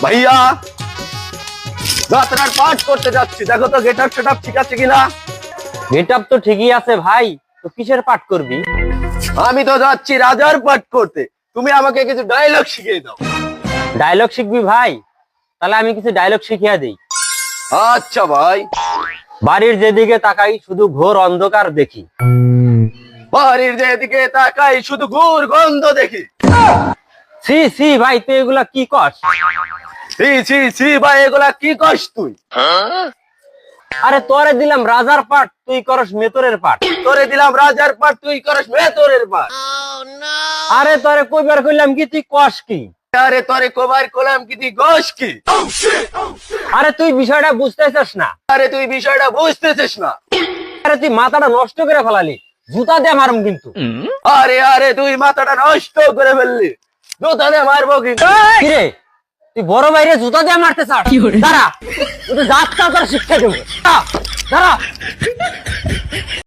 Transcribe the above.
ভাইয়া যাত্রার পাঠ করতে যাচ্ছি, দেখো তো গেট আপ সেট আপ ঠিক আছে কিনা। গেট আপ তো ঠিকই আছে ভাই, তো কিসের পাঠ করবি? আমি তো যাচ্ছি রাজার পাঠ করতে, তুমি আমাকে কিছু ডায়লগ শিখিয়ে দাও। ডায়লগ শিখবি ভাই? তাহলে আমি কিছু ডায়লগ শিখিয়ে দিই। আচ্ছা ভাই। বাড়ির যেদিকে তাকাই শুধু ঘোর অন্ধকার দেখি। বাড়ির যেদিকে তাকাই শুধু গুড় গন্ধ দেখি। সি সি ভাই, তুই এগুলা কি কস? ছি ছি ছি ভাই, এগুলা কি কস তুই? আরে তোরে দিলাম রাজার পাঠ, তুই করস মেতরের পাঠ। তোরে দিলাম রাজার পাঠ, তুই করস মেতরের পাঠ। আরে তোরে কইবার কইলাম কি, তুই কস কি? আরে তোরে কবার কলাম কি, তুই গোস কি? আরে তুই বিষয়টা বুঝতেছিস না। আরে তুই বিষয়টা বুঝতেছিস না। আরে তুই মাথাটা নষ্ট করে ফেলালি, জুতা দিয়ে মারুম কিন্তু। আরে আরে তুই মাথাটা নষ্ট করে ফেললি, জুতা দিয়ে মারবো কিন্তু। কিরে, তুই বড় বাইরে জুতা দিয়ে মারতে চাস? দাঁড়া, তুই যাত্রা তোর শিক্ষা দেবো। দাঁড়া।